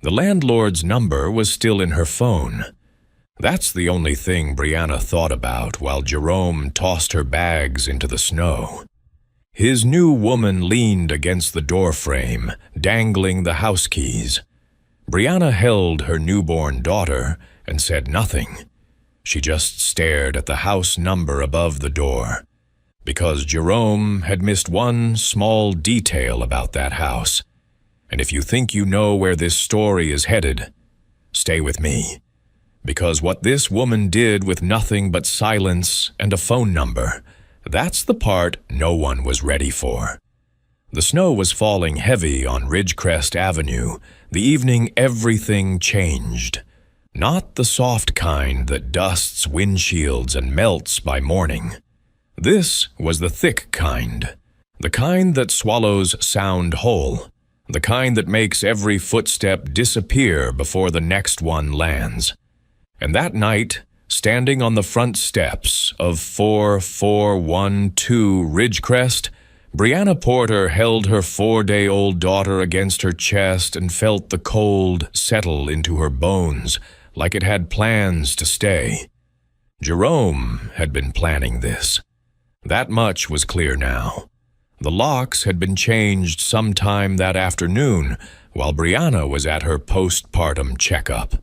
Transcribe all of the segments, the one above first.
The landlord's number was still in her phone. That's the only thing Brianna thought about while Jerome tossed her bags into the snow. His new woman leaned against the doorframe, dangling the house keys. Brianna held her newborn daughter and said nothing. She just stared at the house number above the door, because Jerome had missed one small detail about that house. And if you think you know where this story is headed, stay with me. Because what this woman did with nothing but silence and a phone number, that's the part no one was ready for. The snow was falling heavy on Ridgecrest Avenue. The evening everything changed. Not the soft kind that dusts windshields and melts by morning. This was the thick kind. The kind that swallows sound whole. The kind that makes every footstep disappear before the next one lands. And that night, standing on the front steps of 4412 Ridgecrest, Brianna Porter held her 4-day-old daughter against her chest and felt the cold settle into her bones, like it had plans to stay. Jerome had been planning this. That much was clear now. The locks had been changed sometime that afternoon while Brianna was at her postpartum checkup.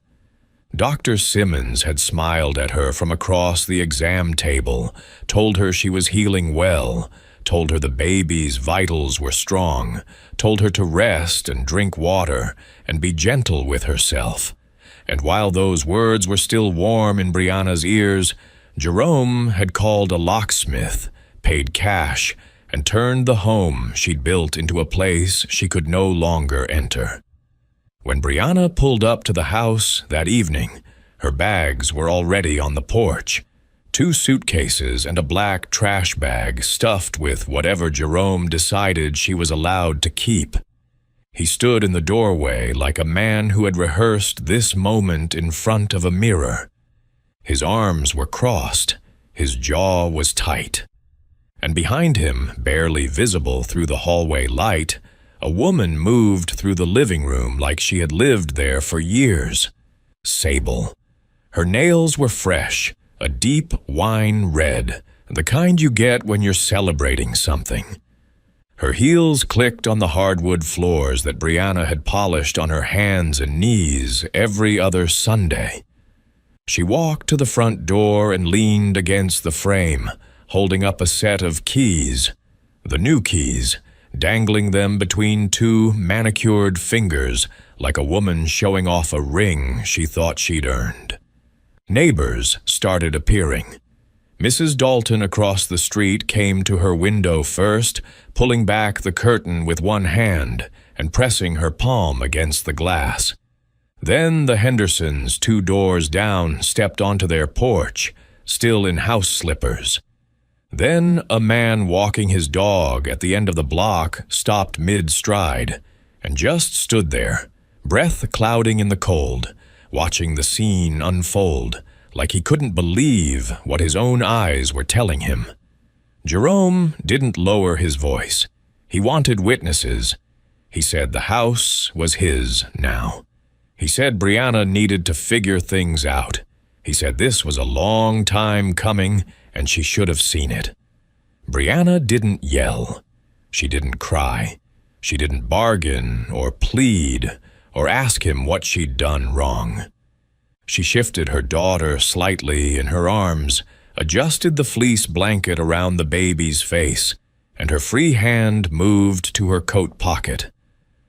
Dr. Simmons had smiled at her from across the exam table, told her she was healing well, told her the baby's vitals were strong, told her to rest and drink water and be gentle with herself. And while those words were still warm in Brianna's ears, Jerome had called a locksmith, paid cash, and turned the home she'd built into a place she could no longer enter. When Brianna pulled up to the house that evening, her bags were already on the porch. 2 suitcases and a black trash bag stuffed with whatever Jerome decided she was allowed to keep. He stood in the doorway like a man who had rehearsed this moment in front of a mirror. His arms were crossed, his jaw was tight. And behind him, barely visible through the hallway light, a woman moved through the living room like she had lived there for years. Sable. Her nails were fresh, a deep wine red, the kind you get when you're celebrating something. Her heels clicked on the hardwood floors that Brianna had polished on her hands and knees every other Sunday. She walked to the front door and leaned against the frame, holding up a set of keys, the new keys, dangling them between 2 manicured fingers like a woman showing off a ring she thought she'd earned. Neighbors started appearing. Mrs. Dalton across the street came to her window first, pulling back the curtain with one hand and pressing her palm against the glass. Then the Hendersons 2 doors down stepped onto their porch, still in house slippers. Then a man walking his dog at the end of the block stopped mid-stride and just stood there, breath clouding in the cold, watching the scene unfold, like he couldn't believe what his own eyes were telling him. Jerome didn't lower his voice. He wanted witnesses. He said the house was his now. He said Brianna needed to figure things out. He said this was a long time coming and she should have seen it. Brianna didn't yell. She didn't cry. She didn't bargain or plead or ask him what she'd done wrong. She shifted her daughter slightly in her arms, adjusted the fleece blanket around the baby's face, and her free hand moved to her coat pocket.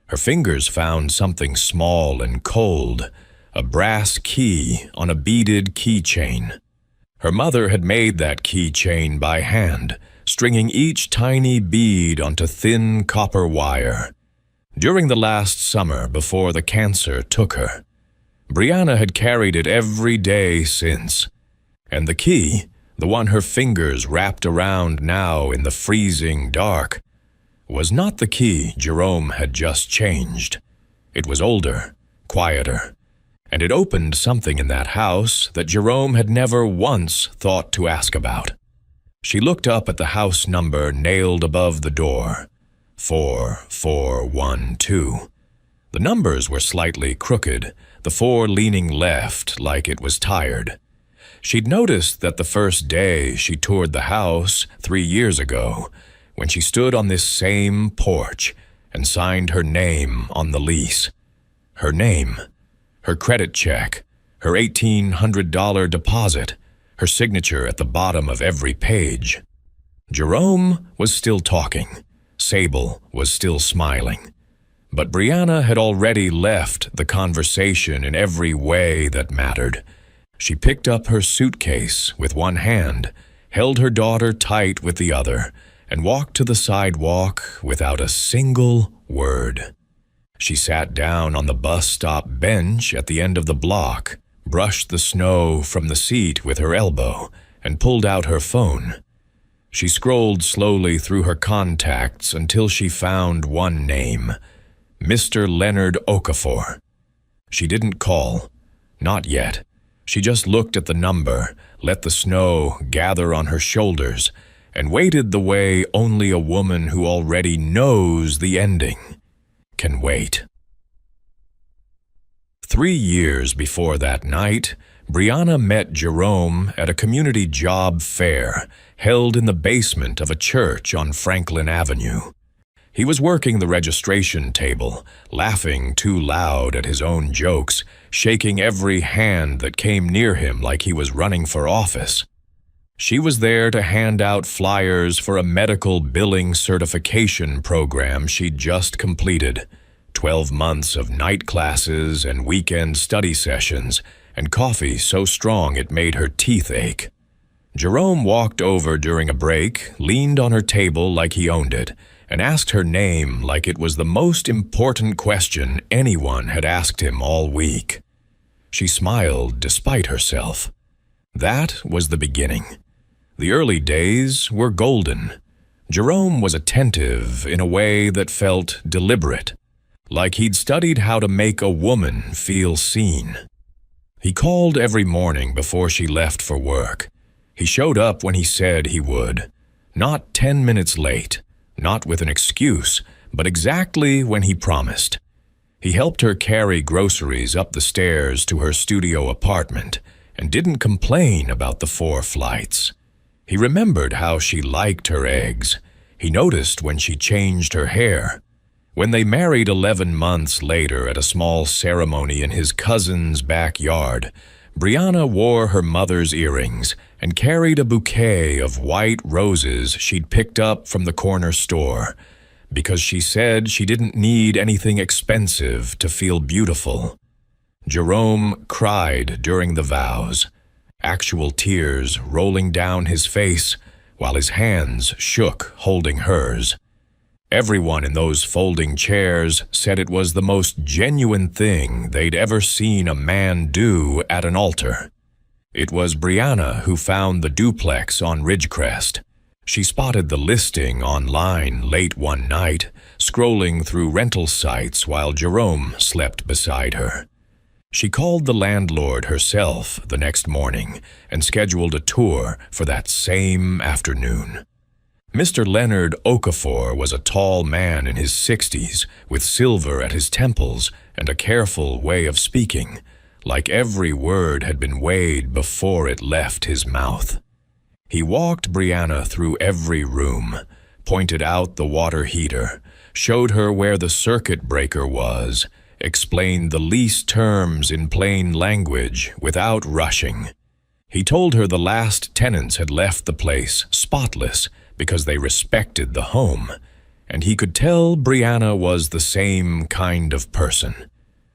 Her fingers found something small and cold, a brass key on a beaded keychain. Her mother had made that keychain by hand, stringing each tiny bead onto thin copper wire. During the last summer before the cancer took her, Brianna had carried it every day since. And the key, the one her fingers wrapped around now in the freezing dark, was not the key Jerome had just changed. It was older, quieter, and it opened something in that house that Jerome had never once thought to ask about. She looked up at the house number nailed above the door, 4412. The numbers were slightly crooked, the 4 leaning left like it was tired. She'd noticed that the first day she toured the house 3 years ago, when she stood on this same porch and signed her name on the lease. Her name, her credit check, her $1,800 deposit, her signature at the bottom of every page. Jerome was still talking. Sable was still smiling. But Brianna had already left the conversation in every way that mattered. She picked up her suitcase with one hand, held her daughter tight with the other, and walked to the sidewalk without a single word. She sat down on the bus stop bench at the end of the block, brushed the snow from the seat with her elbow, and pulled out her phone. She scrolled slowly through her contacts until she found one name, Mr. Leonard Okafor. She didn't call. Not yet. She just looked at the number, let the snow gather on her shoulders, and waited the way only a woman who already knows the ending can wait. 3 years before that night, Brianna met Jerome at a community job fair held in the basement of a church on Franklin Avenue. He was working the registration table, laughing too loud at his own jokes, shaking every hand that came near him like he was running for office. She was there to hand out flyers for a medical billing certification program she'd just completed. 12 months of night classes and weekend study sessions, and coffee so strong it made her teeth ache. Jerome walked over during a break, leaned on her table like he owned it, and asked her name like it was the most important question anyone had asked him all week. She smiled despite herself. That was the beginning. The early days were golden. Jerome was attentive in a way that felt deliberate, like he'd studied how to make a woman feel seen. He called every morning before she left for work. He showed up when he said he would, not 10 minutes late, not with an excuse, but exactly when he promised. He helped her carry groceries up the stairs to her studio apartment and didn't complain about the 4 flights. He remembered how she liked her eggs. He noticed when she changed her hair. When they married 11 months later at a small ceremony in his cousin's backyard, Brianna wore her mother's earrings and carried a bouquet of white roses she'd picked up from the corner store, because she said she didn't need anything expensive to feel beautiful. Jerome cried during the vows, actual tears rolling down his face while his hands shook holding hers. Everyone in those folding chairs said it was the most genuine thing they'd ever seen a man do at an altar. It was Brianna who found the duplex on Ridgecrest. She spotted the listing online late one night, scrolling through rental sites while Jerome slept beside her. She called the landlord herself the next morning and scheduled a tour for that same afternoon. Mr. Leonard Okafor was a tall man in his 60s with silver at his temples and a careful way of speaking, like every word had been weighed before it left his mouth. He walked Brianna through every room, pointed out the water heater, showed her where the circuit breaker was, explained the lease terms in plain language without rushing. He told her the last tenants had left the place spotless because they respected the home, and he could tell Brianna was the same kind of person.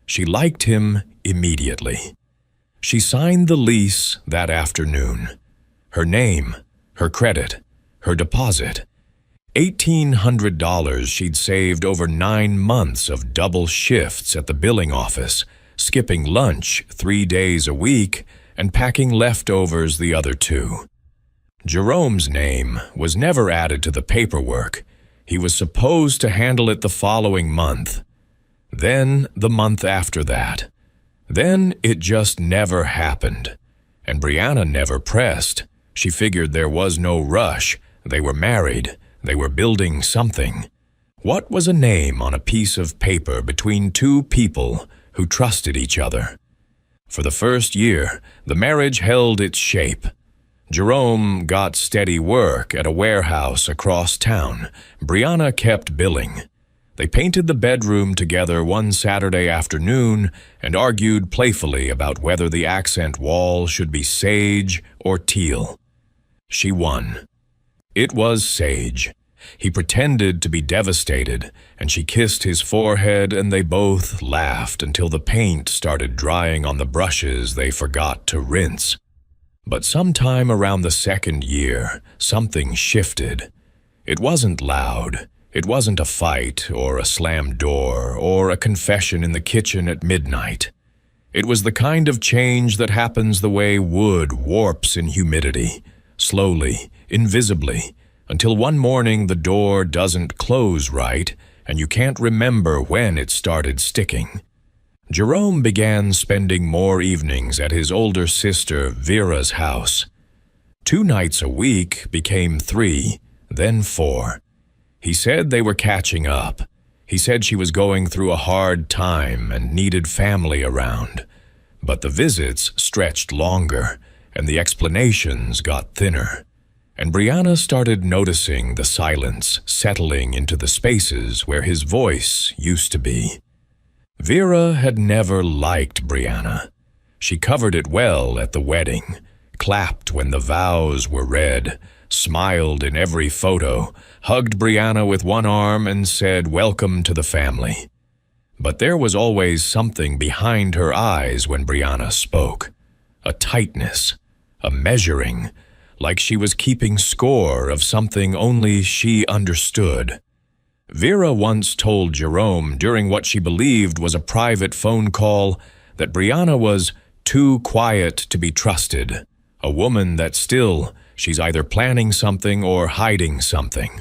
She liked him immediately. She signed the lease that afternoon. Her name, her credit, her deposit. $1,800 she'd saved over 9 months of double shifts at the billing office, skipping lunch 3 days a week and packing leftovers the other 2. Jerome's name was never added to the paperwork. He was supposed to handle it the following month. Then the month after that. Then it just never happened. And Brianna never pressed. She figured there was no rush. They were married. They were building something. What was a name on a piece of paper between two people who trusted each other? For the first year, the marriage held its shape. Jerome got steady work at a warehouse across town. Brianna kept billing. They painted the bedroom together one Saturday afternoon and argued playfully about whether the accent wall should be sage or teal. She won. It was sage. He pretended to be devastated, and she kissed his forehead, and they both laughed until the paint started drying on the brushes they forgot to rinse. But sometime around the second year, something shifted. It wasn't loud. It wasn't a fight or a slammed door or a confession in the kitchen at midnight. It was the kind of change that happens the way wood warps in humidity, slowly, invisibly, until one morning the door doesn't close right and you can't remember when it started sticking. Jerome began spending more evenings at his older sister Vera's house. 2 nights a week became 3, then 4. He said they were catching up. He said she was going through a hard time and needed family around. But the visits stretched longer, and the explanations got thinner. And Brianna started noticing the silence settling into the spaces where his voice used to be. Vera had never liked Brianna. She covered it well at the wedding, clapped when the vows were read, smiled in every photo, hugged Brianna with one arm and said, "Welcome to the family." But there was always something behind her eyes when Brianna spoke. A tightness, a measuring, like she was keeping score of something only she understood. Vera once told Jerome during what she believed was a private phone call that Brianna was too quiet to be trusted, a woman that still, she's either planning something or hiding something.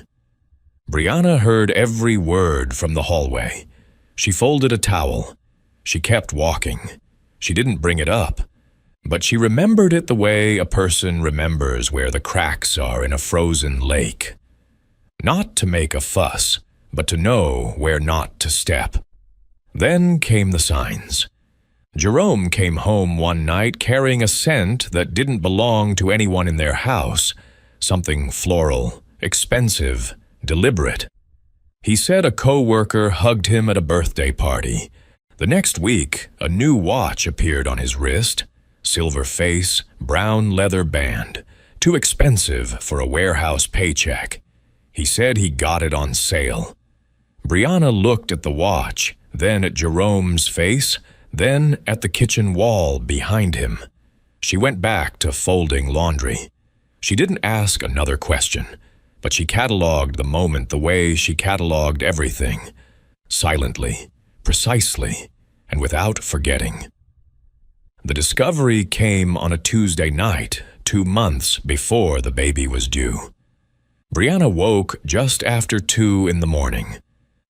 Brianna heard every word from the hallway. She folded a towel. She kept walking. She didn't bring it up, but she remembered it the way a person remembers where the cracks are in a frozen lake. Not to make a fuss, but to know where not to step. Then came the signs. Jerome came home one night carrying a scent that didn't belong to anyone in their house, something floral, expensive, deliberate. He said a co-worker hugged him at a birthday party. The next week, a new watch appeared on his wrist, silver face, brown leather band, too expensive for a warehouse paycheck. He said he got it on sale. Brianna looked at the watch, then at Jerome's face, then at the kitchen wall behind him. She went back to folding laundry. She didn't ask another question, but she cataloged the moment the way she cataloged everything, silently, precisely, and without forgetting. The discovery came on a Tuesday night, 2 months before the baby was due. Brianna woke just after 2 in the morning.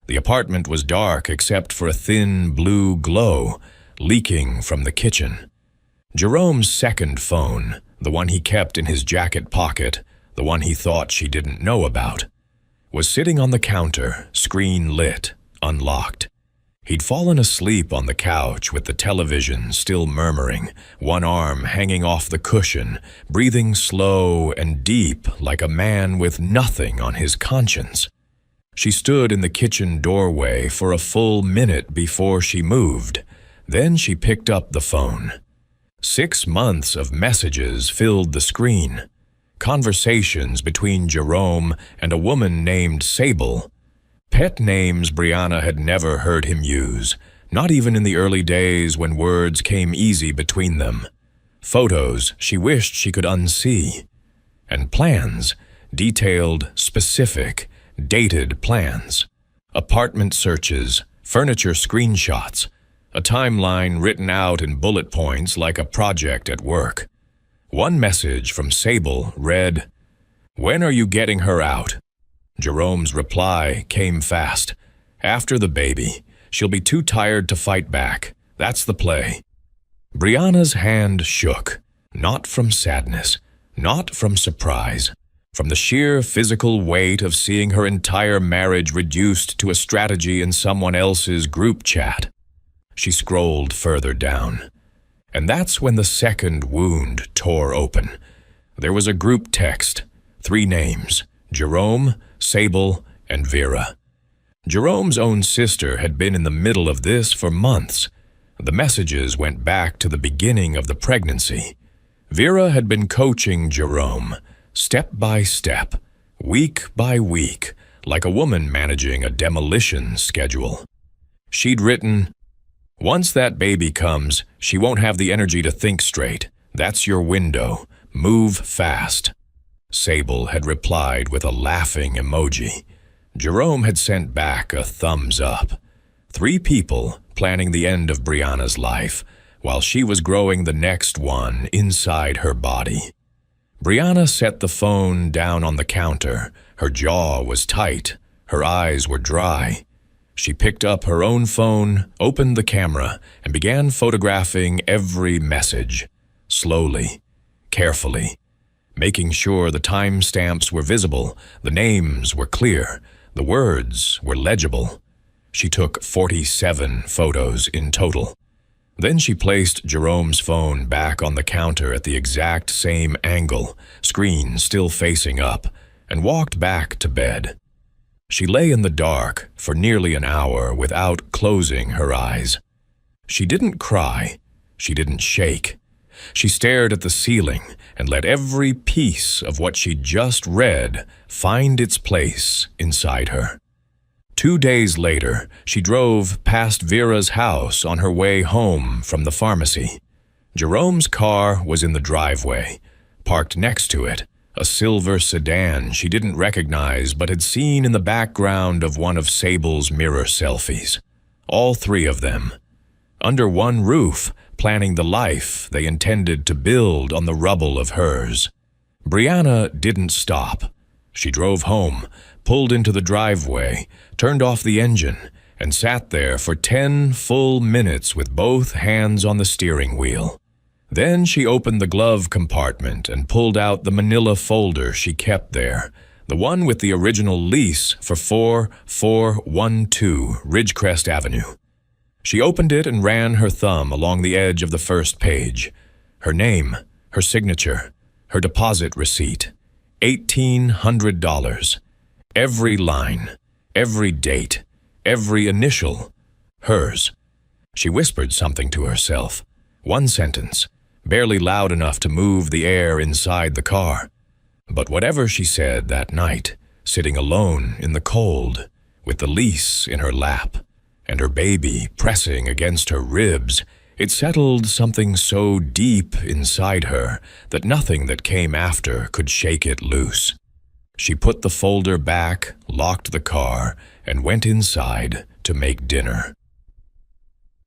The apartment was dark except for a thin blue glow leaking from the kitchen. Jerome's second phone, the one he kept in his jacket pocket, the one he thought she didn't know about, was sitting on the counter, screen lit, unlocked. He'd fallen asleep on the couch with the television still murmuring, one arm hanging off the cushion, breathing slow and deep like a man with nothing on his conscience. She stood in the kitchen doorway for a full minute before she moved. Then she picked up the phone. 6 months of messages filled the screen. Conversations between Jerome and a woman named Sable. Pet names Brianna had never heard him use, not even in the early days when words came easy between them. Photos she wished she could unsee. And plans, detailed, specific, dated plans. Apartment searches, furniture screenshots, a timeline written out in bullet points like a project at work. One message from Sable read, "When are you getting her out?" Jerome's reply came fast. "After the baby. She'll be too tired to fight back. That's the play." Brianna's hand shook, not from sadness, not from surprise, from the sheer physical weight of seeing her entire marriage reduced to a strategy in someone else's group chat. She scrolled further down. And that's when the second wound tore open. There was a group text, 3 names, Jerome, Sable, and Vera. Jerome's own sister had been in the middle of this for months. The messages went back to the beginning of the pregnancy. Vera had been coaching Jerome, step by step, week by week, like a woman managing a demolition schedule. She'd written, "Once that baby comes, she won't have the energy to think straight. That's your window. Move fast." Sable had replied with a laughing emoji. Jerome had sent back a thumbs up. 3 people planning the end of Brianna's life, while she was growing the next one inside her body. Brianna set the phone down on the counter. Her jaw was tight. Her eyes were dry. She picked up her own phone, opened the camera, and began photographing every message, slowly, carefully, making sure the timestamps were visible, the names were clear, the words were legible. She took 47 photos in total. Then she placed Jerome's phone back on the counter at the exact same angle, screen still facing up, and walked back to bed. She lay in the dark for nearly an hour without closing her eyes. She didn't cry. She didn't shake. She stared at the ceiling and let every piece of what she'd just read find its place inside her. 2 days later, she drove past Vera's house on her way home from the pharmacy. Jerome's car was in the driveway, parked next to it, a silver sedan she didn't recognize but had seen in the background of one of Sable's mirror selfies. All 3 of them, under one roof, planning the life they intended to build on the rubble of hers. Brianna didn't stop. She drove home, pulled into the driveway, turned off the engine, and sat there for 10 full minutes with both hands on the steering wheel. Then she opened the glove compartment and pulled out the manila folder she kept there, the one with the original lease for 4412 Ridgecrest Avenue. She opened it and ran her thumb along the edge of the first page. Her name, her signature, her deposit receipt. $1,800. Every line, every date, every initial, hers. She whispered something to herself. One sentence, barely loud enough to move the air inside the car. But whatever she said that night, sitting alone in the cold, with the lease in her lap, and her baby pressing against her ribs, it settled something so deep inside her that nothing that came after could shake it loose. She put the folder back, locked the car, and went inside to make dinner.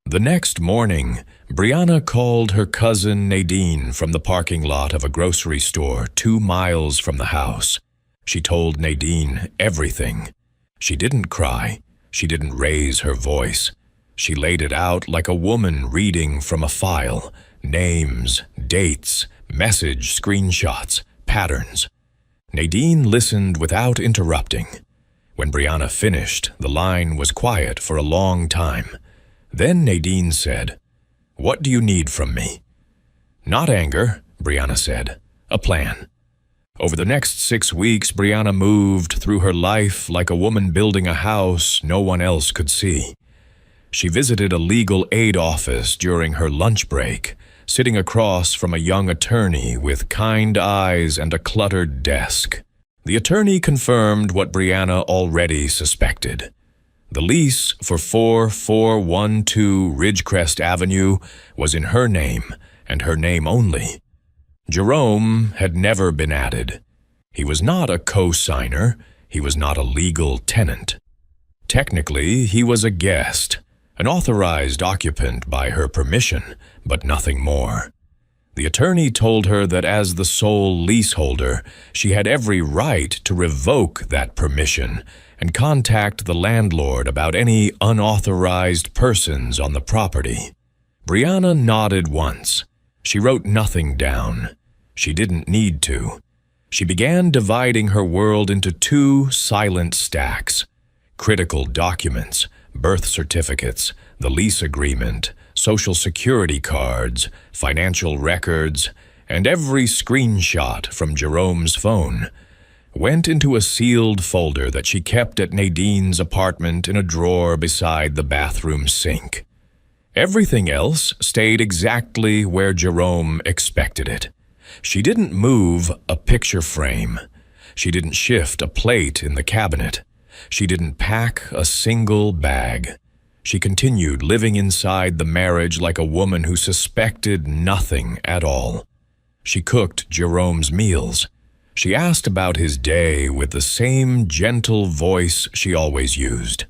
The next morning, Brianna called her cousin Nadine from the parking lot of a grocery store 2 miles from the house. She told Nadine everything. She didn't cry. She didn't raise her voice. She laid it out like a woman reading from a file. Names, dates, message screenshots, patterns. Nadine listened without interrupting. When Brianna finished, the line was quiet for a long time. Then Nadine said, "What do you need from me?" "Not anger," Brianna said. "A plan." Over the next 6 weeks, Brianna moved through her life like a woman building a house no one else could see. She visited a legal aid office during her lunch break, sitting across from a young attorney with kind eyes and a cluttered desk. The attorney confirmed what Brianna already suspected. The lease for 4412 Ridgecrest Avenue was in her name, and her name only. Jerome had never been added. He was not a co-signer. He was not a legal tenant. Technically, he was a guest, an authorized occupant by her permission, but nothing more. The attorney told her that as the sole leaseholder, she had every right to revoke that permission and contact the landlord about any unauthorized persons on the property. Brianna nodded once. She wrote nothing down. She didn't need to. She began dividing her world into two silent stacks: critical documents, birth certificates, the lease agreement, social security cards, financial records, and every screenshot from Jerome's phone went into a sealed folder that she kept at Nadine's apartment in a drawer beside the bathroom sink. Everything else stayed exactly where Jerome expected it. She didn't move a picture frame. She didn't shift a plate in the cabinet. She didn't pack a single bag. She continued living inside the marriage like a woman who suspected nothing at all. She cooked Jerome's meals. She asked about his day with the same gentle voice she always used.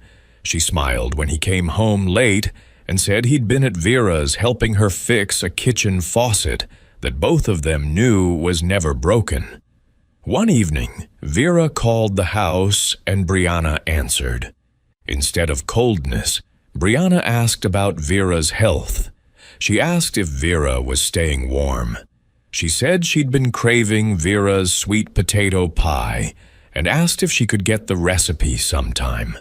She smiled when he came home late and said he'd been at Vera's helping her fix a kitchen faucet that both of them knew was never broken. One evening, Vera called the house and Brianna answered. Instead of coldness, Brianna asked about Vera's health. She asked if Vera was staying warm. She said she'd been craving Vera's sweet potato pie and asked if she could get the recipe sometime.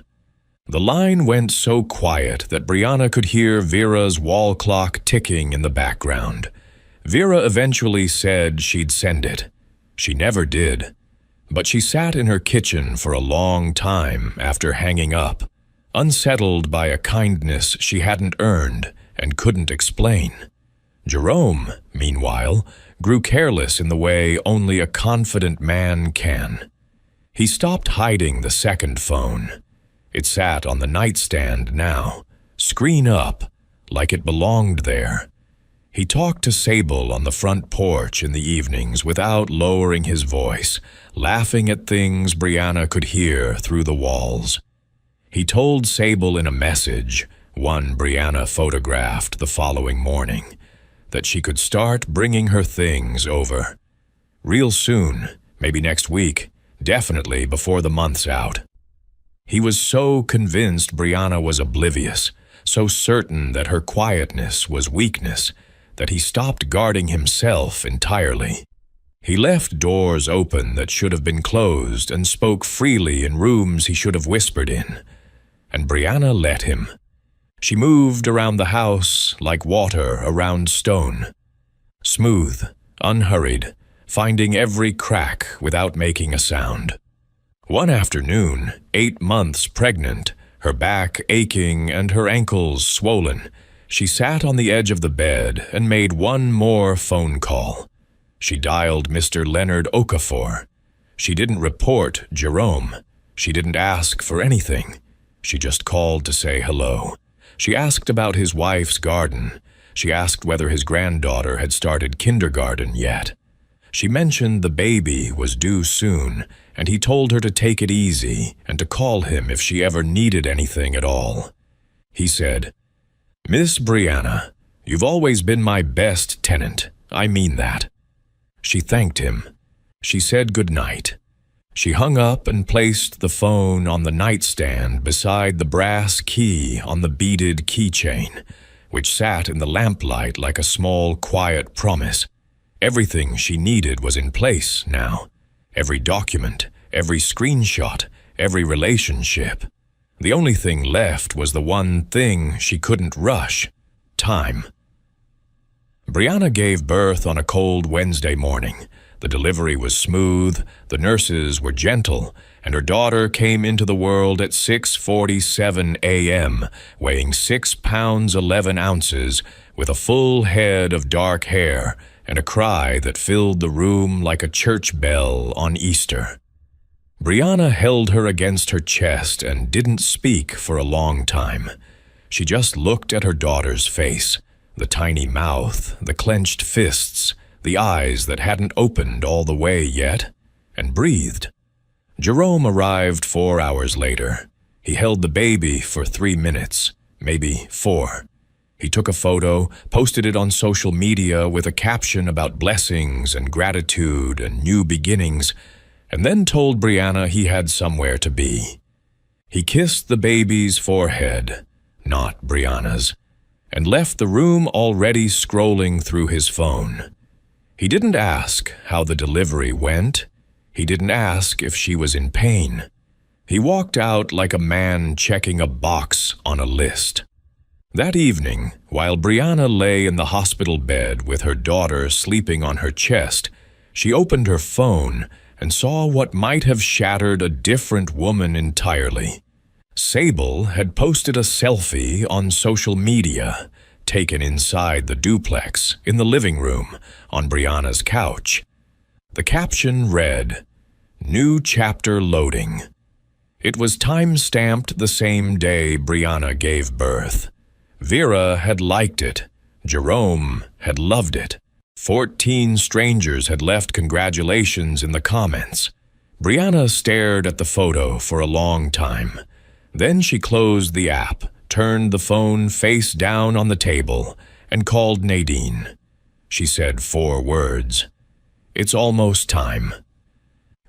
The line went so quiet that Brianna could hear Vera's wall clock ticking in the background. Vera eventually said she'd send it. She never did. But she sat in her kitchen for a long time after hanging up, unsettled by a kindness she hadn't earned and couldn't explain. Jerome, meanwhile, grew careless in the way only a confident man can. He stopped hiding the second phone. It sat on the nightstand now, screen up, like it belonged there. He talked to Sable on the front porch in the evenings without lowering his voice, laughing at things Brianna could hear through the walls. He told Sable in a message, one Brianna photographed the following morning, that she could start bringing her things over. Real soon, maybe next week, definitely before the month's out. He was so convinced Brianna was oblivious, so certain that her quietness was weakness, that he stopped guarding himself entirely. He left doors open that should have been closed and spoke freely in rooms he should have whispered in. And Brianna let him. She moved around the house like water around stone. Smooth, unhurried, finding every crack without making a sound. One afternoon, 8 months pregnant, her back aching and her ankles swollen, she sat on the edge of the bed and made one more phone call. She dialed Mr. Leonard Okafor. She didn't report Jerome. She didn't ask for anything. She just called to say hello. She asked about his wife's garden. She asked whether his granddaughter had started kindergarten yet. She mentioned the baby was due soon, and he told her to take it easy and to call him if she ever needed anything at all. He said, "Miss Brianna, you've always been my best tenant. I mean that." She thanked him. She said goodnight. She hung up and placed the phone on the nightstand beside the brass key on the beaded keychain, which sat in the lamplight like a small, quiet promise. Everything she needed was in place now. Every document, every screenshot, every relationship. The only thing left was the one thing she couldn't rush: time. Brianna gave birth on a cold Wednesday morning. The delivery was smooth, the nurses were gentle, and her daughter came into the world at 6:47 a.m., weighing 6 pounds 11 ounces, with a full head of dark hair and a cry that filled the room like a church bell on Easter. Brianna held her against her chest and didn't speak for a long time. She just looked at her daughter's face, the tiny mouth, the clenched fists, the eyes that hadn't opened all the way yet, and breathed. Jerome arrived 4 hours later. He held the baby for 3 minutes, maybe 4. He took a photo, posted it on social media with a caption about blessings and gratitude and new beginnings, and then told Brianna he had somewhere to be. He kissed the baby's forehead, not Brianna's, and left the room already scrolling through his phone. He didn't ask how the delivery went. He didn't ask if she was in pain. He walked out like a man checking a box on a list. That evening, while Brianna lay in the hospital bed with her daughter sleeping on her chest, she opened her phone and saw what might have shattered a different woman entirely. Sable had posted a selfie on social media, taken inside the duplex in the living room on Brianna's couch. The caption read, "New chapter loading." It was time-stamped the same day Brianna gave birth. Vera had liked it. Jerome had loved it. 14 strangers had left congratulations in the comments. Brianna stared at the photo for a long time. Then she closed the app, turned the phone face down on the table, and called Nadine. She said 4 words. "It's almost time."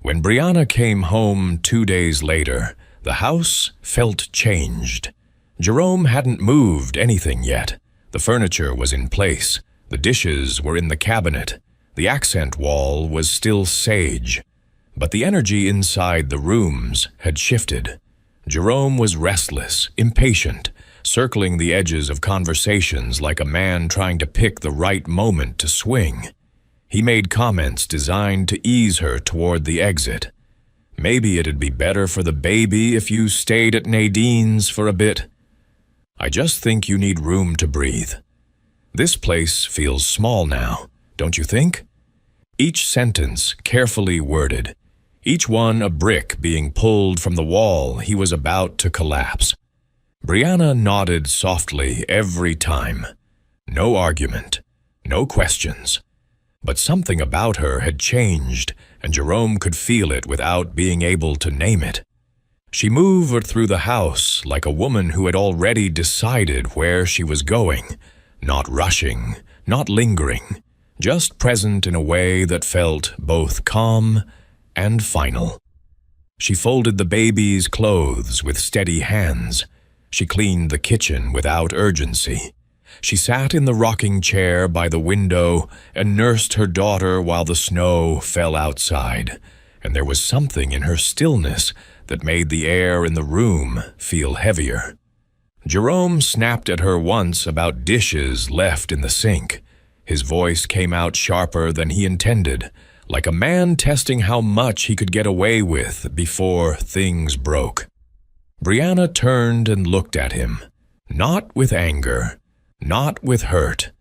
When Brianna came home 2 days later, the house felt changed. Jerome hadn't moved anything yet. The furniture was in place. The dishes were in the cabinet. The accent wall was still sage. But the energy inside the rooms had shifted. Jerome was restless, impatient, circling the edges of conversations like a man trying to pick the right moment to swing. He made comments designed to ease her toward the exit. "Maybe it'd be better for the baby if you stayed at Nadine's for a bit. I just think you need room to breathe. This place feels small now, don't you think?" Each sentence carefully worded, each one a brick being pulled from the wall he was about to collapse. Brianna nodded softly every time. No argument, no questions. But something about her had changed, and Jerome could feel it without being able to name it. She moved through the house like a woman who had already decided where she was going, not rushing, not lingering, just present in a way that felt both calm and final. She folded the baby's clothes with steady hands. She cleaned the kitchen without urgency. She sat in the rocking chair by the window and nursed her daughter while the snow fell outside, and there was something in her stillness that made the air in the room feel heavier. Jerome snapped at her once about dishes left in the sink. His voice came out sharper than he intended, like a man testing how much he could get away with before things broke. Brianna turned and looked at him, not with anger, not with hurt.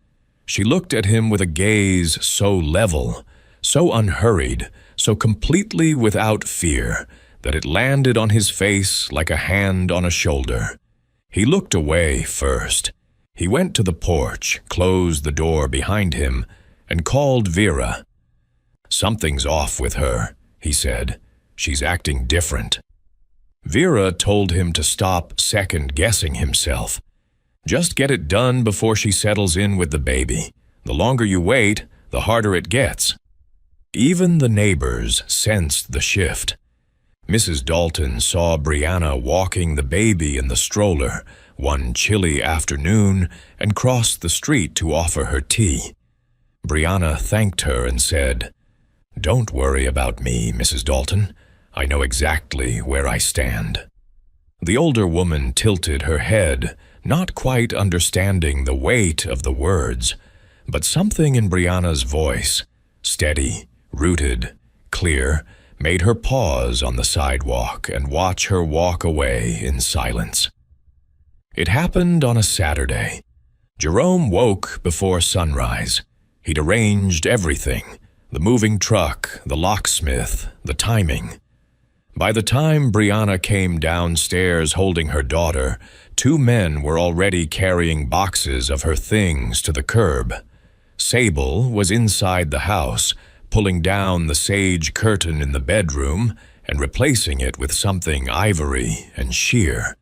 She looked at him with a gaze so level, so unhurried, so completely without fear, that it landed on his face like a hand on a shoulder. He looked away first. He went to the porch, closed the door behind him, and called Vera. "Something's off with her," he said. "She's acting different." Vera told him to stop second-guessing himself. Just get it done before she settles in with the baby. The longer you wait, the harder it gets. Even the neighbors sensed the shift. Mrs. Dalton saw Brianna walking the baby in the stroller one chilly afternoon and crossed the street to offer her tea. Brianna thanked her and said, "Don't worry about me, Mrs. Dalton. I know exactly where I stand." The older woman tilted her head, not quite understanding the weight of the words, but something in Brianna's voice, steady, rooted, clear, made her pause on the sidewalk and watch her walk away in silence. It happened on a Saturday. Jerome woke before sunrise. He'd arranged everything, the moving truck, the locksmith, the timing. By the time Brianna came downstairs holding her daughter, 2 men were already carrying boxes of her things to the curb. Sable was inside the house, pulling down the sage curtain in the bedroom and replacing it with something ivory and sheer.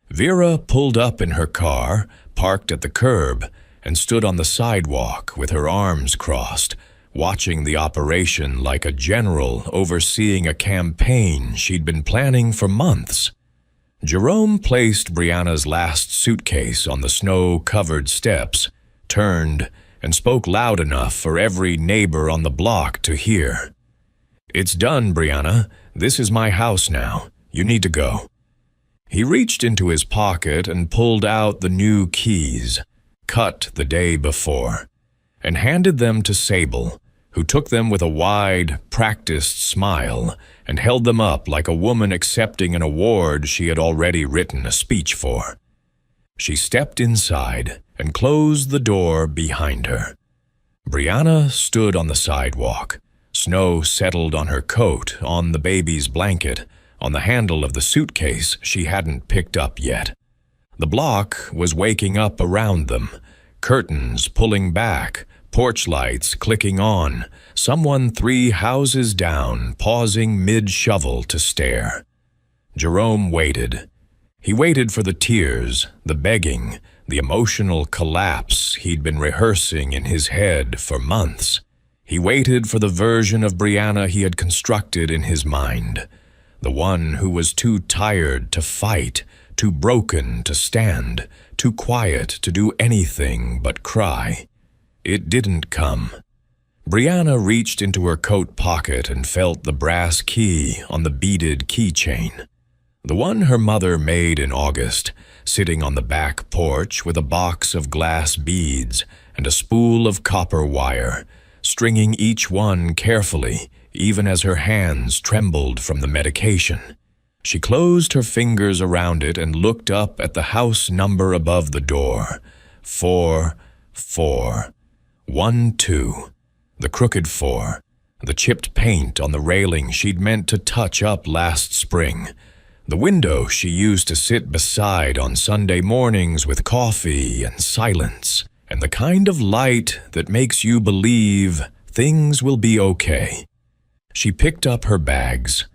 Vera pulled up in her car, parked at the curb, and stood on the sidewalk with her arms crossed, watching the operation like a general overseeing a campaign she'd been planning for months. Jerome placed Brianna's last suitcase on the snow-covered steps, turned, and spoke loud enough for every neighbor on the block to hear. "It's done, Brianna. This is my house now. You need to go." He reached into his pocket and pulled out the new keys, cut the day before, and handed them to Sable, who took them with a wide, practiced smile and held them up like a woman accepting an award she had already written a speech for. She stepped inside and closed the door behind her. Brianna stood on the sidewalk. Snow settled on her coat, on the baby's blanket, on the handle of the suitcase she hadn't picked up yet. The block was waking up around them, curtains pulling back, porch lights clicking on, someone 3 houses down pausing mid-shovel to stare. Jerome waited. He waited for the tears, the begging, the emotional collapse he'd been rehearsing in his head for months. He waited for the version of Brianna he had constructed in his mind, the one who was too tired to fight, too broken to stand, too quiet to do anything but cry. It didn't come. Brianna reached into her coat pocket and felt the brass key on the beaded keychain. The one her mother made in August, sitting on the back porch with a box of glass beads and a spool of copper wire, stringing each one carefully, even as her hands trembled from the medication. She closed her fingers around it and looked up at the house number above the door. 4-4-1-2. The crooked 4. The chipped paint on the railing she'd meant to touch up last spring. The window she used to sit beside on Sunday mornings with coffee and silence, and the kind of light that makes you believe things will be okay. She picked up her bags,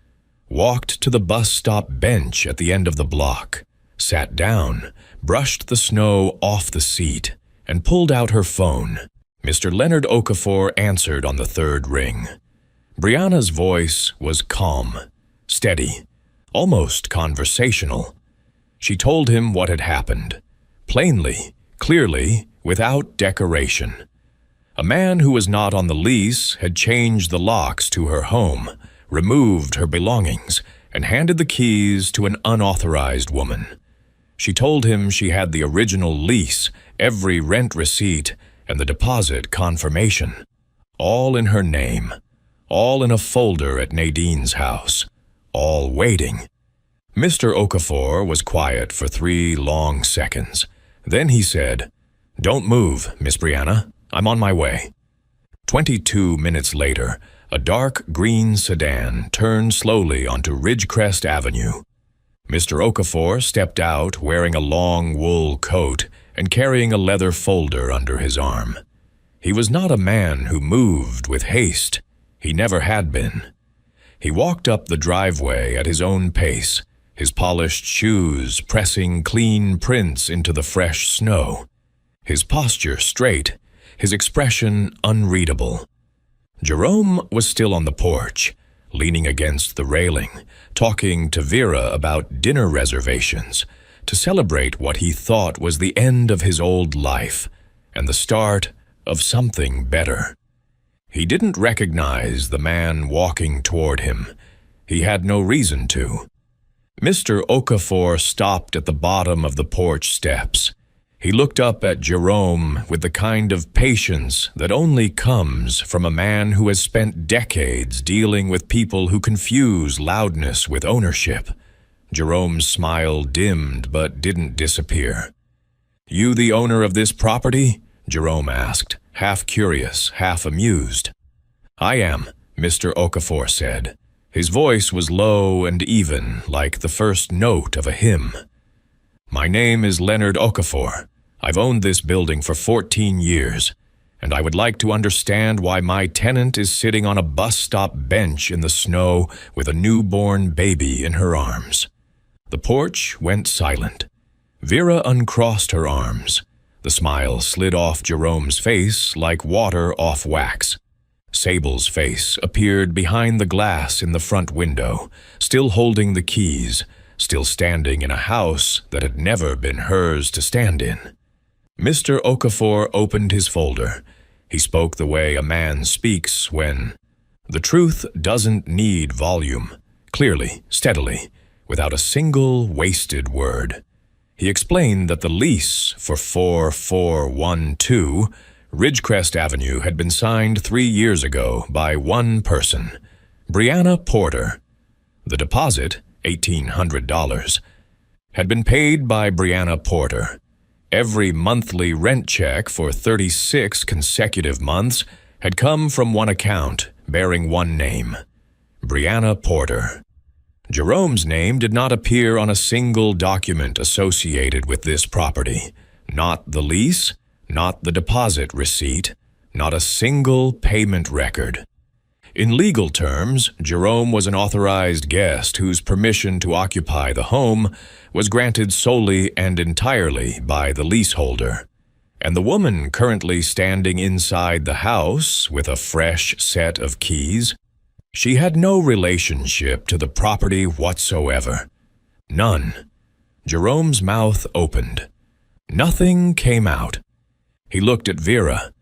walked to the bus stop bench at the end of the block, sat down, brushed the snow off the seat, and pulled out her phone. Mr. Leonard Okafor answered on the 3rd ring. Brianna's voice was calm, steady, almost conversational. She told him what had happened, plainly, clearly, without decoration. A man who was not on the lease had changed the locks to her home, removed her belongings, and handed the keys to an unauthorized woman. She told him she had the original lease, every rent receipt, and the deposit confirmation, all in her name, all in a folder at Nadine's house, all waiting. Mr. Okafor was quiet for 3 long seconds. Then he said, "Don't move, Miss Brianna. I'm on my way." 22 minutes later, a dark green sedan turned slowly onto Ridgecrest Avenue. Mr. Okafor stepped out wearing a long wool coat and carrying a leather folder under his arm. He was not a man who moved with haste. He never had been. He walked up the driveway at his own pace, his polished shoes pressing clean prints into the fresh snow, his posture straight, his expression unreadable. Jerome was still on the porch, leaning against the railing, talking to Vera about dinner reservations, to celebrate what he thought was the end of his old life and the start of something better. He didn't recognize the man walking toward him. He had no reason to. Mr. Okafor stopped at the bottom of the porch steps. He looked up at Jerome with the kind of patience that only comes from a man who has spent decades dealing with people who confuse loudness with ownership. Jerome's smile dimmed but didn't disappear. "You the owner of this property?" Jerome asked, half curious, half amused. "I am," Mr. Okafor said. His voice was low and even, like the first note of a hymn. "My name is Leonard Okafor. I've owned this building for 14 years, and I would like to understand why my tenant is sitting on a bus stop bench in the snow with a newborn baby in her arms." The porch went silent. Vera uncrossed her arms. The smile slid off Jerome's face like water off wax. Sable's face appeared behind the glass in the front window, still holding the keys, still standing in a house that had never been hers to stand in. Mr. Okafor opened his folder. He spoke the way a man speaks when The truth doesn't need volume, clearly, steadily, without a single wasted word. He explained that the lease for 4412 Ridgecrest Avenue had been signed 3 years ago by one person, Brianna Porter. The deposit, $1,800, had been paid by Brianna Porter. Every monthly rent check for 36 consecutive months had come from one account bearing one name, Brianna Porter. Jerome's name did not appear on a single document associated with this property. Not the lease, not the deposit receipt, not a single payment record. In legal terms, Jerome was an authorized guest whose permission to occupy the home was granted solely and entirely by the leaseholder. And the woman currently standing inside the house with a fresh set of keys, she had no relationship to the property whatsoever. None. Jerome's mouth opened. Nothing came out. He looked at Vera.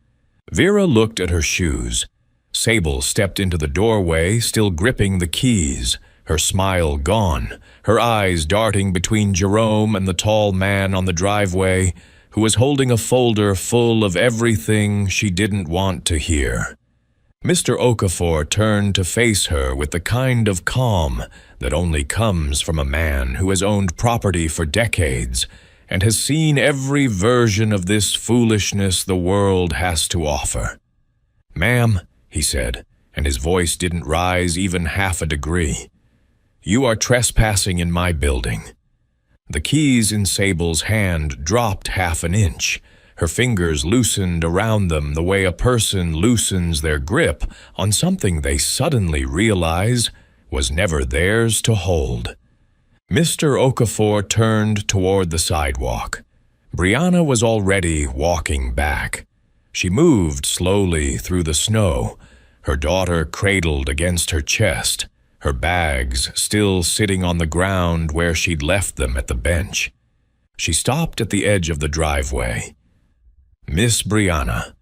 Vera looked at her shoes. Sable stepped into the doorway, still gripping the keys, her smile gone, her eyes darting between Jerome and the tall man on the driveway who was holding a folder full of everything she didn't want to hear. Mr. Okafor turned to face her with the kind of calm that only comes from a man who has owned property for decades and has seen every version of this foolishness the world has to offer. "Ma'am," he said, and his voice didn't rise even half a degree, "you are trespassing in my building." The keys in Sable's hand dropped half an inch. Her fingers loosened around them the way a person loosens their grip on something they suddenly realize was never theirs to hold. Mr. Okafor turned toward the sidewalk. Brianna was already walking back. She moved slowly through the snow, her daughter cradled against her chest, her bags still sitting on the ground where she'd left them at the bench. She stopped at the edge of the driveway. "Miss Brianna,"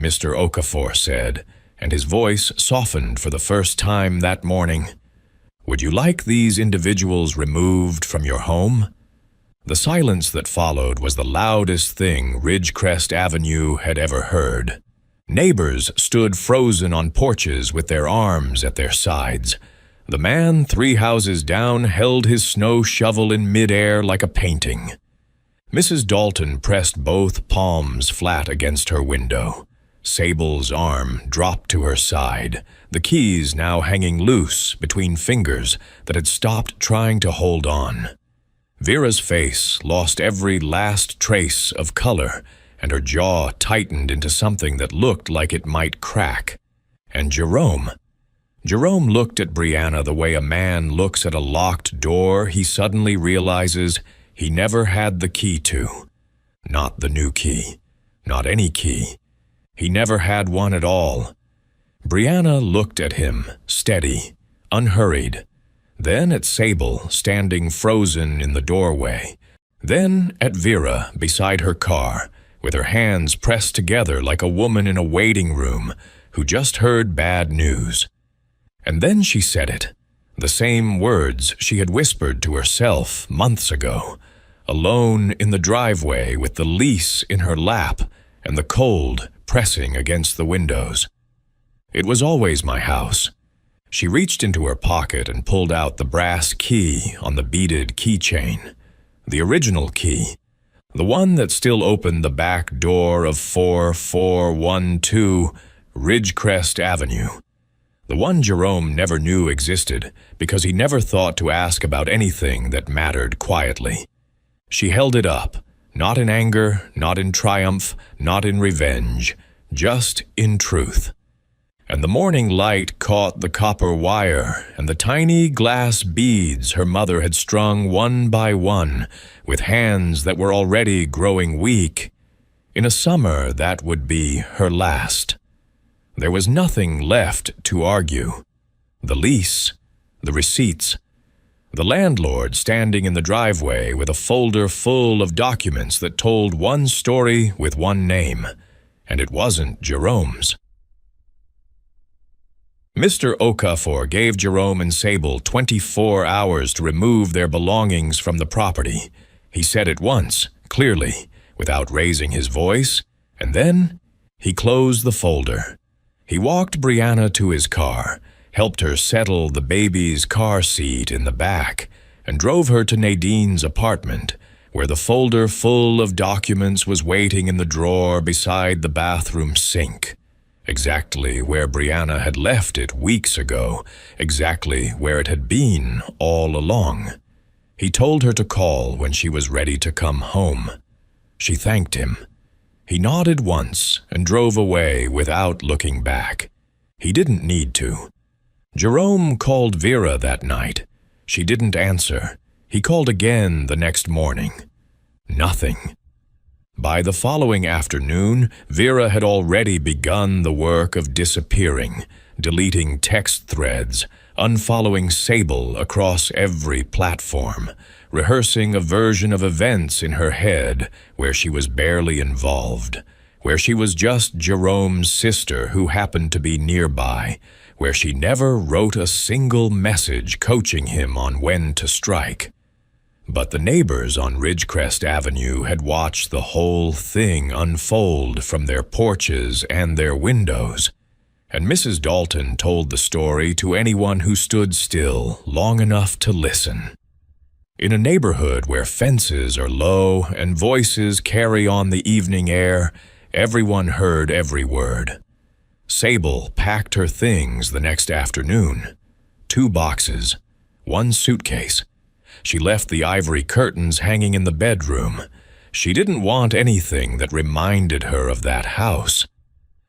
Mr. Okafor said, and his voice softened for the first time that morning, "would you like these individuals removed from your home?" The silence that followed was the loudest thing Ridgecrest Avenue had ever heard. Neighbors stood frozen on porches with their arms at their sides. The man 3 houses down held his snow shovel in midair like a painting. Mrs. Dalton pressed both palms flat against her window. Sable's arm dropped to her side, the keys now hanging loose between fingers that had stopped trying to hold on. Vera's face lost every last trace of color, and her jaw tightened into something that looked like it might crack. And Jerome looked at Brianna the way a man looks at a locked door he suddenly realizes he never had the key to. Not the new key. Not any key. He never had one at all. Brianna looked at him, steady, unhurried. Then at Sable, standing frozen in the doorway. Then at Vera, beside her car, with her hands pressed together like a woman in a waiting room who just heard bad news. And then she said it, the same words she had whispered to herself months ago, alone in the driveway with the lease in her lap and the cold pressing against the windows. "It was always my house." She reached into her pocket and pulled out the brass key on the beaded keychain, the original key, the one that still opened the back door of 4412 Ridgecrest Avenue. The one Jerome never knew existed because he never thought to ask about anything that mattered quietly. She held it up, not in anger, not in triumph, not in revenge, just in truth. And the morning light caught the copper wire and the tiny glass beads her mother had strung one by one with hands that were already growing weak. In a summer that would be her last. There was nothing left to argue. The lease, the receipts, the landlord standing in the driveway with a folder full of documents that told one story with one name, and it wasn't Jerome's. Mr. Okafor gave Jerome and Sable 24 hours to remove their belongings from the property. He said it once, clearly, without raising his voice, and then he closed the folder. He walked Brianna to his car, helped her settle the baby's car seat in the back, and drove her to Nadine's apartment, where the folder full of documents was waiting in the drawer beside the bathroom sink. Exactly where Brianna had left it weeks ago, exactly where it had been all along. He told her to call when she was ready to come home. She thanked him. He nodded once and drove away without looking back. He didn't need to. Jerome called Vera that night. She didn't answer. He called again the next morning. Nothing. By the following afternoon, Vera had already begun the work of disappearing, deleting text threads, unfollowing Sable across every platform, rehearsing a version of events in her head where she was barely involved, where she was just Jerome's sister who happened to be nearby, where she never wrote a single message coaching him on when to strike. But the neighbors on Ridgecrest Avenue had watched the whole thing unfold from their porches and their windows, and Mrs. Dalton told the story to anyone who stood still long enough to listen. In a neighborhood where fences are low and voices carry on the evening air, everyone heard every word. Sable packed her things the next afternoon. 2 boxes, 1 suitcase. She left the ivory curtains hanging in the bedroom. She didn't want anything that reminded her of that house.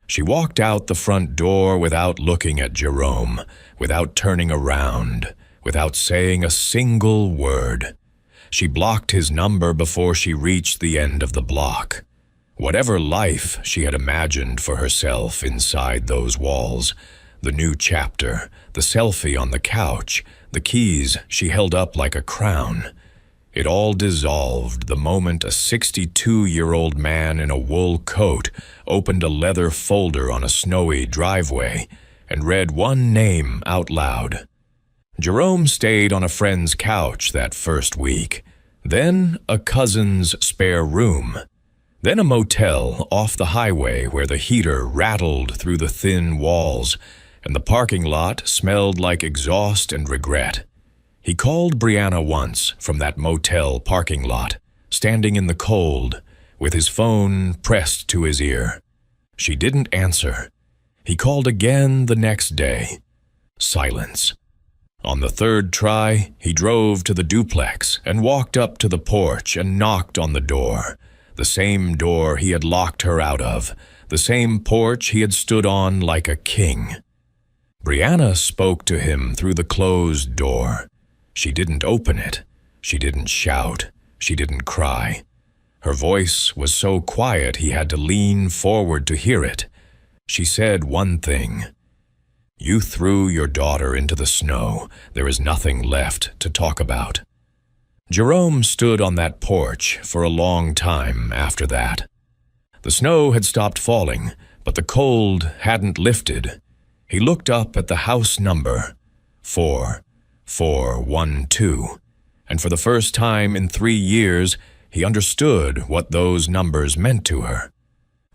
She walked out the front door without looking at Jerome, without turning around, without saying a single word. She blocked his number before she reached the end of the block. Whatever life she had imagined for herself inside those walls, the new chapter, the selfie on the couch, the keys she held up like a crown, it all dissolved the moment a 62-year-old man in a wool coat opened a leather folder on a snowy driveway and read one name out loud. Jerome stayed on a friend's couch that first week, then a cousin's spare room, then a motel off the highway where the heater rattled through the thin walls and the parking lot smelled like exhaust and regret. He called Brianna once from that motel parking lot, standing in the cold, with his phone pressed to his ear. She didn't answer. He called again the next day. Silence. On the 3rd try, he drove to the duplex and walked up to the porch and knocked on the door. The same door he had locked her out of, the same porch he had stood on like a king. Brianna spoke to him through the closed door. She didn't open it. She didn't shout. She didn't cry. Her voice was so quiet he had to lean forward to hear it. She said one thing. "You threw your daughter into the snow. There is nothing left to talk about." Jerome stood on that porch for a long time after that. The snow had stopped falling, but the cold hadn't lifted. He looked up at the house number, 4412, and for the first time in 3 years, he understood what those numbers meant to her.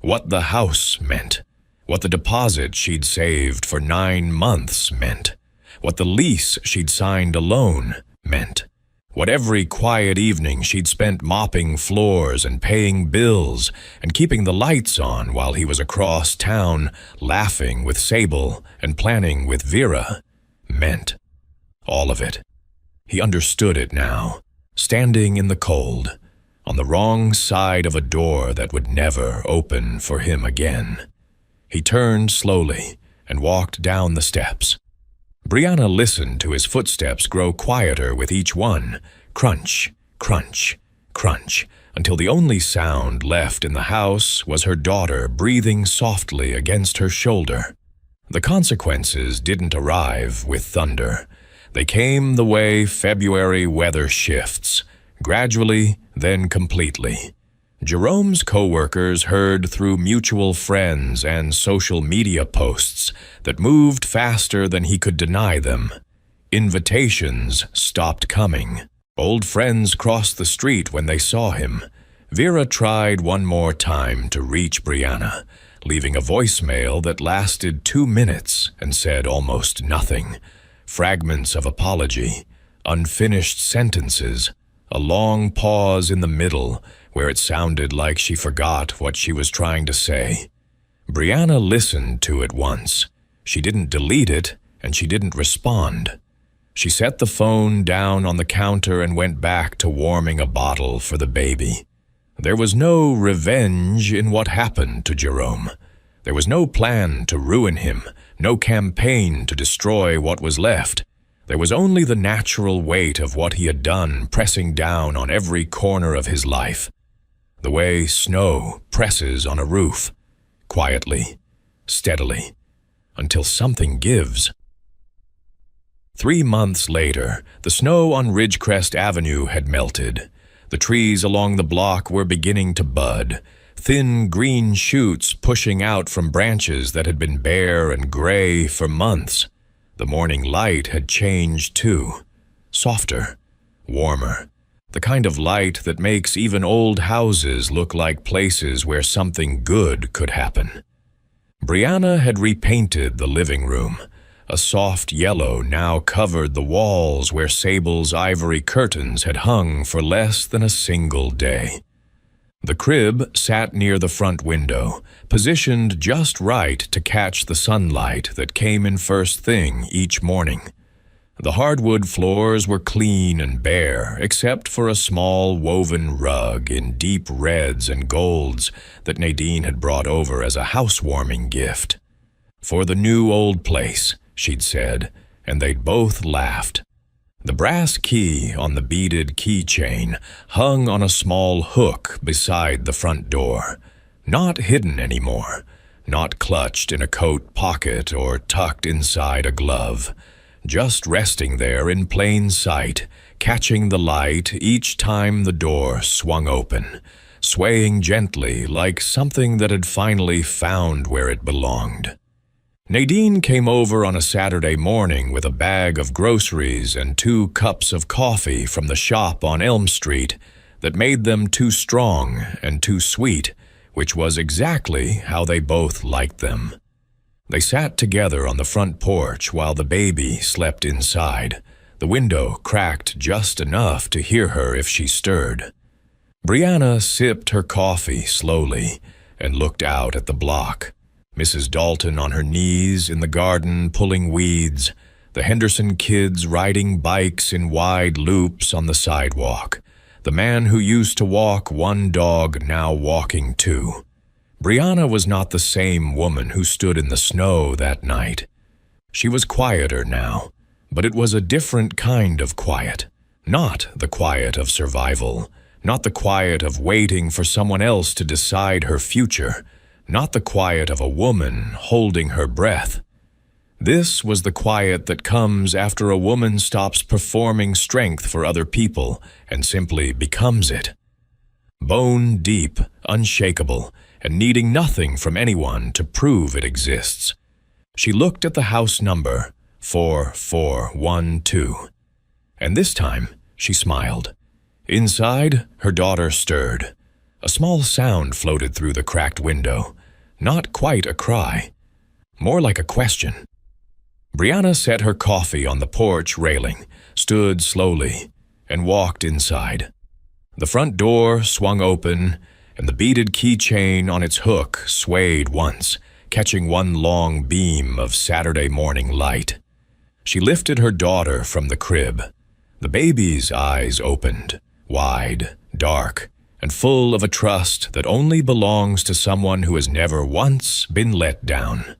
What the house meant. What the deposit she'd saved for 9 months meant. What the lease she'd signed alone meant. What every quiet evening she'd spent mopping floors and paying bills and keeping the lights on while he was across town laughing with Sable and planning with Vera meant. All of it. He understood it now, standing in the cold, on the wrong side of a door that would never open for him again. He turned slowly and walked down the steps. Brianna listened to his footsteps grow quieter with each one, crunch, crunch, crunch, until the only sound left in the house was her daughter breathing softly against her shoulder. The consequences didn't arrive with thunder. They came the way February weather shifts, gradually, then completely. Jerome's coworkers heard through mutual friends and social media posts that moved faster than he could deny them. Invitations stopped coming. Old friends crossed the street when they saw him. Vera tried one more time to reach Brianna, leaving a voicemail that lasted 2 minutes and said almost nothing. Fragments of apology, unfinished sentences, a long pause in the middle where it sounded like she forgot what she was trying to say. Brianna listened to it once. She didn't delete it, and she didn't respond. She set the phone down on the counter and went back to warming a bottle for the baby. There was no revenge in what happened to Jerome. There was no plan to ruin him, no campaign to destroy what was left. There was only the natural weight of what he had done pressing down on every corner of his life. The way snow presses on a roof, quietly, steadily, until something gives. 3 months later, the snow on Ridgecrest Avenue had melted. The trees along the block were beginning to bud, thin green shoots pushing out from branches that had been bare and gray for months. The morning light had changed too, softer, warmer, the kind of light that makes even old houses look like places where something good could happen. Brianna had repainted the living room. A soft yellow now covered the walls where Sable's ivory curtains had hung for less than a single day. The crib sat near the front window, positioned just right to catch the sunlight that came in first thing each morning. The hardwood floors were clean and bare, except for a small woven rug in deep reds and golds that Nadine had brought over as a housewarming gift. "For the new old place," she'd said, and they'd both laughed. The brass key on the beaded keychain hung on a small hook beside the front door, not hidden anymore, not clutched in a coat pocket or tucked inside a glove, just resting there in plain sight, catching the light each time the door swung open, swaying gently like something that had finally found where it belonged. Nadine came over on a Saturday morning with a bag of groceries and 2 cups of coffee from the shop on Elm Street that made them too strong and too sweet, which was exactly how they both liked them. They sat together on the front porch while the baby slept inside, the window cracked just enough to hear her if she stirred. Brianna sipped her coffee slowly and looked out at the block. Mrs. Dalton on her knees in the garden pulling weeds, the Henderson kids riding bikes in wide loops on the sidewalk, the man who used to walk one dog now walking 2. Brianna was not the same woman who stood in the snow that night. She was quieter now, but it was a different kind of quiet. Not the quiet of survival, not the quiet of waiting for someone else to decide her future, not the quiet of a woman holding her breath. This was the quiet that comes after a woman stops performing strength for other people and simply becomes it. Bone deep, unshakable, and needing nothing from anyone to prove it exists. She looked at the house number, 4412, and this time she smiled. Inside, her daughter stirred. A small sound floated through the cracked window, not quite a cry, more like a question. Brianna set her coffee on the porch railing, stood slowly, and walked inside. The front door swung open, and the beaded keychain on its hook swayed once, catching one long beam of Saturday morning light. She lifted her daughter from the crib. The baby's eyes opened, wide, dark, and full of a trust that only belongs to someone who has never once been let down.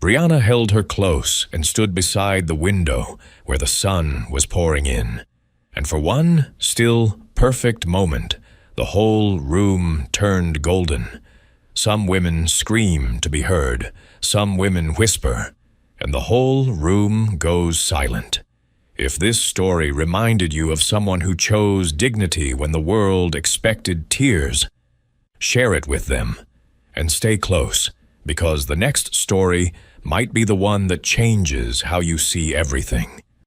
Brianna held her close and stood beside the window where the sun was pouring in, and for one still, perfect moment, the whole room turned golden. Some women scream to be heard, some women whisper, and the whole room goes silent. If this story reminded you of someone who chose dignity when the world expected tears, share it with them, and stay close, because the next story might be the one that changes how you see everything.